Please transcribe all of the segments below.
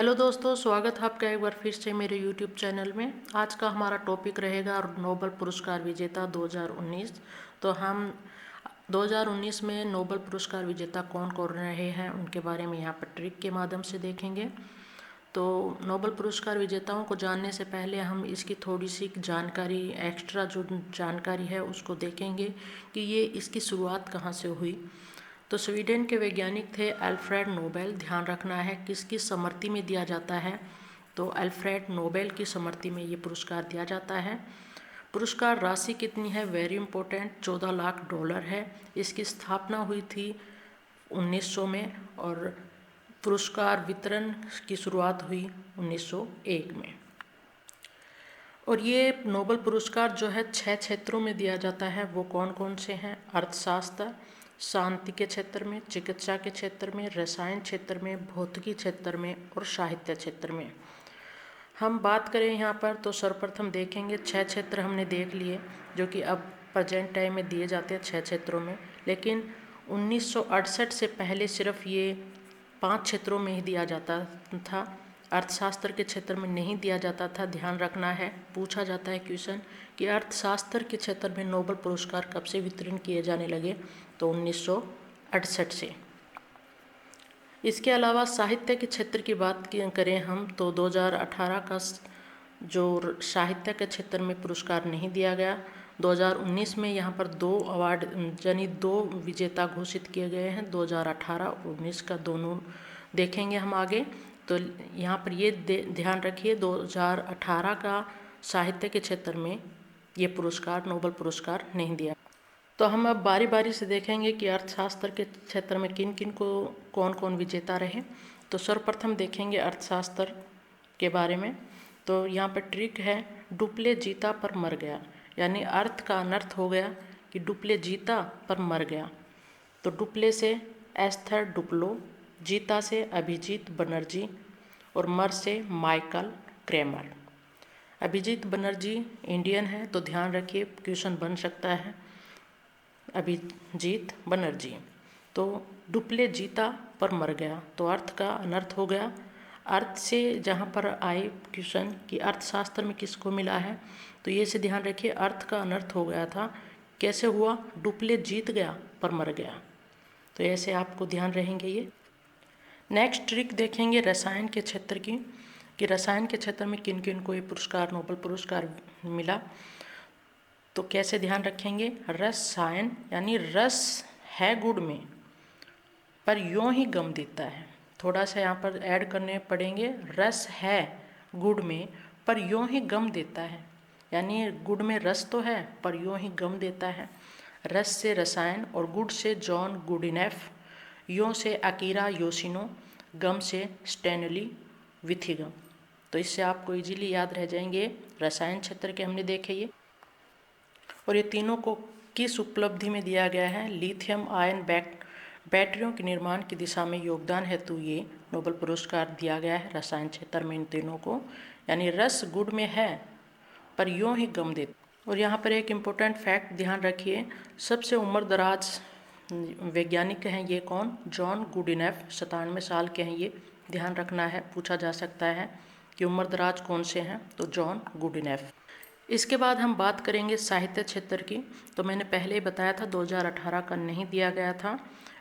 Hello दोस्तों, स्वागत है आपका एक बार फिर से मेरे यूट्यूब चैनल में। आज का हमारा टॉपिक रहेगा नोबेल पुरस्कार विजेता 2019। तो हम 2019 में नोबेल पुरस्कार विजेता कौन कौन रहे हैं उनके बारे में यहाँ पर ट्रिक के माध्यम से देखेंगे। तो नोबेल पुरस्कार विजेताओं को जानने से पहले हम इसकी थोड़ी सी जानकारी, एक्स्ट्रा जो जानकारी है उसको देखेंगे कि ये इसकी शुरुआत कहाँ से हुई। तो स्वीडन के वैज्ञानिक थे अल्फ्रेड नोबेल। ध्यान रखना है किसकी स्मृति में दिया जाता है, तो अल्फ्रेड नोबेल की स्मृति में ये पुरस्कार दिया जाता है। पुरस्कार राशि कितनी है, वेरी इंपॉर्टेंट, 14 लाख डॉलर है। इसकी स्थापना हुई थी 1900 में और पुरस्कार वितरण की शुरुआत हुई 1901 में। और ये नोबेल पुरस्कार जो है 6 क्षेत्रों में दिया जाता है। वो कौन कौन से हैं? अर्थशास्त्र, शांति के क्षेत्र में, चिकित्सा के क्षेत्र में, रसायन क्षेत्र में, भौतिकी क्षेत्र में और साहित्य क्षेत्र में। हम बात करें यहाँ पर तो सर्वप्रथम देखेंगे 6 क्षेत्र हमने देख लिए जो कि अब प्रेजेंट टाइम में दिए जाते हैं 6 क्षेत्रों में। लेकिन 1968 से पहले सिर्फ ये 5 क्षेत्रों में ही दिया जाता था। अर्थशास्त्र के क्षेत्र में नहीं दिया जाता था। ध्यान रखना है, पूछा जाता है क्वेश्चन कि अर्थशास्त्र के क्षेत्र में नोबेल पुरस्कार कब से वितरण किए जाने लगे, तो 1968 से। इसके अलावा साहित्य के क्षेत्र की बात करें हम तो 2018 का जो साहित्य के क्षेत्र में पुरस्कार नहीं दिया गया। 2019 में यहाँ पर 2 अवार्ड यानी 2 विजेता घोषित किए गए हैं। 2018 और 19 का दोनों देखेंगे हम आगे। तो यहाँ पर ये ध्यान रखिए 2018 का साहित्य के क्षेत्र में ये पुरस्कार, नोबेल पुरस्कार नहीं दिया। तो हम अब बारी बारी से देखेंगे कि अर्थशास्त्र के क्षेत्र में किन किन को कौन कौन विजेता रहे। तो सर्वप्रथम देखेंगे अर्थशास्त्र के बारे में। तो यहाँ पर ट्रिक है, डुप्ले जीता पर मर गया, यानी अर्थ का अनर्थ हो गया कि डुप्ले जीता पर मर गया। तो डुप्ले से एस्थर डुप्लो, जीता से अभिजीत बनर्जी और मर से Michael Kremer. Abhijit Banerjee Indian है तो ध्यान रखिए क्वेश्चन बन सकता है अभिजीत बनर्जी। तो डुप्ले जीता पर मर गया तो अर्थ का अनर्थ हो गया। अर्थ से जहाँ पर आए क्वेश्चन कि अर्थशास्त्र में किसको मिला है, तो ये से ध्यान रखिए अर्थ का अनर्थ हो गया था। कैसे हुआ? डुप्ले जीत गया पर मर गया। तो ऐसे आपको ध्यान रहेंगे ये। नेक्स्ट ट्रिक देखेंगे रसायन के क्षेत्र की, कि रसायन के क्षेत्र में किन किन को ये पुरस्कार, नोबेल पुरस्कार मिला। तो कैसे ध्यान रखेंगे? रसायन यानी रस है गुड़ में पर यूँ ही गम देता है। थोड़ा सा यहाँ पर ऐड करने पड़ेंगे, रस है गुड़ में पर यूँ ही गम देता है, यानी गुड़ में रस तो है पर यूँ ही गम देता है। रस से रसायन और गुड़ से जॉन गुडिनेफ, यूँ से अकीरा योशिनो, गम से स्टैनली विथिगम। तो इससे आपको इजीली याद रह जाएंगे। रसायन क्षेत्र के हमने देखे ये। और ये तीनों को किस उपलब्धि में दिया गया है? लिथियम आयन बैटरियों के निर्माण की दिशा में योगदान हेतु ये नोबेल पुरस्कार दिया गया है रसायन क्षेत्र में इन तीनों को। यानी रस गुड़ में है पर यूँ ही गम देता। और यहाँ पर एक इम्पोर्टेंट फैक्ट ध्यान रखिए, सबसे उम्रदराज वैज्ञानिक हैं ये कौन? जॉन गुडिनेफ, 97 साल के हैं ये। ध्यान रखना है, पूछा जा सकता है कि उम्रदराज कौन से हैं, तो जॉन गुडिनेफ। इसके बाद हम बात करेंगे साहित्य क्षेत्र की। तो मैंने पहले ही बताया था 2018 का नहीं दिया गया था,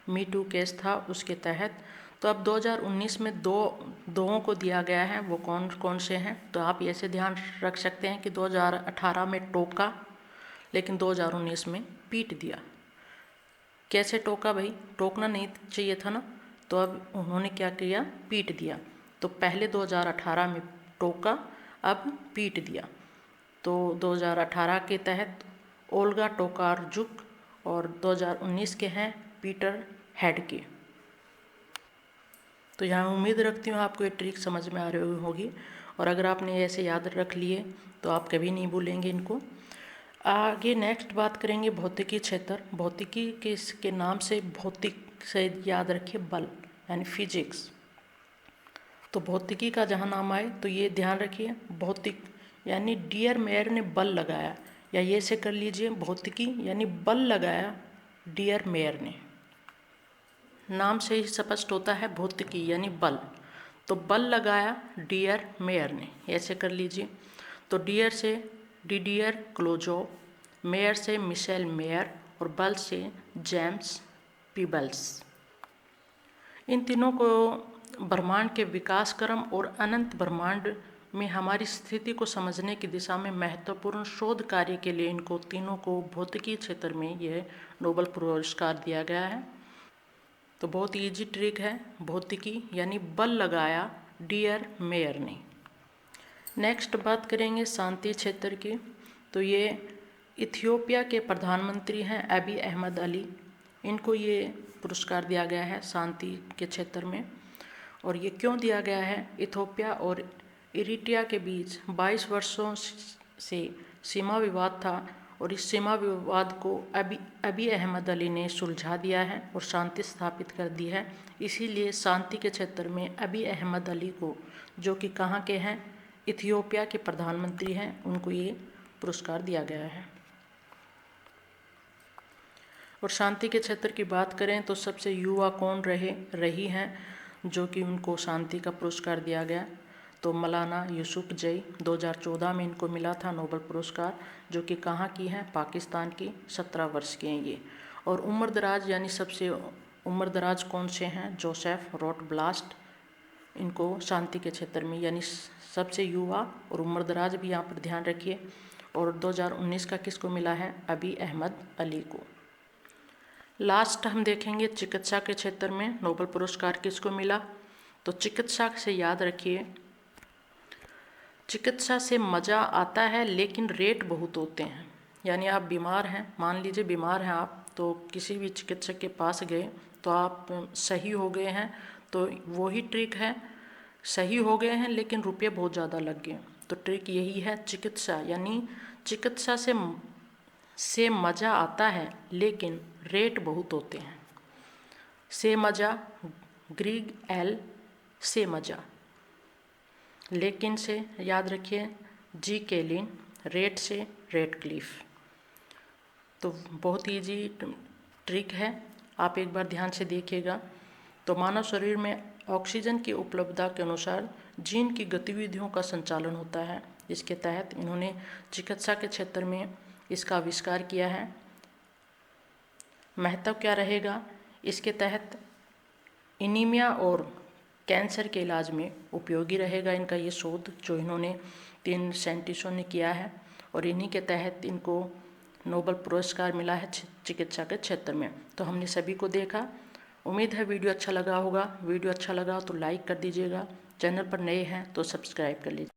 मी टू केस था उसके तहत। तो अब 2019 में दोओं को दिया गया है। वो कौन कौन से हैं? तो आप ऐसे ध्यान रख सकते हैं कि 2018 में टोका, लेकिन 2019 में पीट दिया। कैसे टोका भाई? टोकना नहीं चाहिए था ना, तो अब उन्होंने क्या किया? पीट दिया। तो पहले 2018 में टोका, अब पीट दिया। तो 2018 के तहत ओल्गा टोकार्जुक और 2019 के हैं पीटर हैडके। तो यहाँ उम्मीद रखती हूँ आपको ये ट्रिक समझ में आ रही होगी, और अगर आपने ऐसे याद रख लिए तो आप कभी नहीं भूलेंगे इनको। आगे नेक्स्ट बात करेंगे भौतिकी क्षेत्र। भौतिकी के नाम से भौतिक से याद रखिए बल, यानी फिजिक्स। तो भौतिकी का जहाँ नाम आए तो ये ध्यान रखिए भौतिक यानी डियर मेयर ने बल लगाया, या ये से कर लीजिए भौतिकी यानी बल लगाया डियर मेयर ने। नाम से ही स्पष्ट होता है भौतिकी यानी बल। तो बल लगाया डियर मेयर ने, ऐसे कर लीजिए। तो डियर से डिडियर क्लोजो, मेयर से मिशेल मेयर और बल से जेम्स पीबल्स। इन तीनों को ब्रह्मांड के विकास क्रम और अनंत ब्रह्मांड में हमारी स्थिति को समझने की दिशा में महत्वपूर्ण शोध कार्य के लिए इनको तीनों को भौतिकी क्षेत्र में यह नोबेल पुरस्कार दिया गया है। तो बहुत इजी ट्रिक है, भौतिकी यानी बल लगाया डियर मेयर ने। नेक्स्ट बात करेंगे शांति क्षेत्र की। तो ये इथियोपिया के प्रधानमंत्री हैं अबी अहमद अली, इनको ये पुरस्कार दिया गया है शांति के क्षेत्र में। और ये क्यों दिया गया है? इथियोपिया और इरिट्रिया के बीच 22 वर्षों से सीमा विवाद था और इस सीमा विवाद को अबी अहमद अली ने सुलझा दिया है और शांति स्थापित कर दी है। इसीलिए शांति के क्षेत्र में अबी अहमद अली को, जो कि कहाँ के हैं, इथियोपिया के प्रधानमंत्री हैं, उनको ये पुरस्कार दिया गया है। और शांति के क्षेत्र की बात करें तो सबसे युवा कौन रही हैं जो कि उनको शांति का पुरस्कार दिया गया? तो मौलाना यूसुफजई, 2014 में इनको मिला था नोबेल पुरस्कार, जो कि कहाँ की हैं, पाकिस्तान की, 17 वर्ष की हैं ये। और उम्र दराज यानी सबसे उम्र दराज कौन से हैं? जोसेफ रोटब्लास्ट, इनको शांति के क्षेत्र में यानी सबसे युवा और उम्र दराज भी यहाँ पर ध्यान रखिए। और 2019 का किसको मिला है? अबी अहमद अली को। लास्ट हम देखेंगे चिकित्सा के क्षेत्र में नोबेल पुरस्कार किसको मिला। तो चिकित्सा से याद रखिए, चिकित्सा से मज़ा आता है लेकिन रेट बहुत होते हैं। यानी आप बीमार हैं, मान लीजिए बीमार हैं आप, तो किसी भी चिकित्सक के पास गए तो आप सही हो गए हैं, तो वही ट्रिक है, सही हो गए हैं लेकिन रुपये बहुत ज़्यादा लग गए। तो ट्रिक यही है चिकित्सा, यानी चिकित्सा से मज़ा आता है लेकिन रेट बहुत होते हैं। से मज़ा, ग्रीग एल से मज़ा, लेकिन से याद रखिए जी केलिन, रेट से रेडक्लिफ। तो बहुत ईजी ट्रिक है, आप एक बार ध्यान से देखिएगा। तो मानव शरीर में ऑक्सीजन की उपलब्धता के अनुसार जीन की गतिविधियों का संचालन होता है। इसके तहत इन्होंने चिकित्सा के क्षेत्र में इसका आविष्कार किया है। महत्व क्या रहेगा? इसके तहत एनीमिया और कैंसर के इलाज में उपयोगी रहेगा इनका ये शोध, जो इन्होंने 3 साइंटिस्टों ने किया है। और इन्हीं के तहत इनको नोबेल पुरस्कार मिला है चिकित्सा के क्षेत्र में। तो हमने सभी को देखा। उम्मीद है वीडियो अच्छा लगा होगा। वीडियो अच्छा लगा तो लाइक कर दीजिएगा, चैनल पर नए हैं तो सब्सक्राइब कर लीजिए।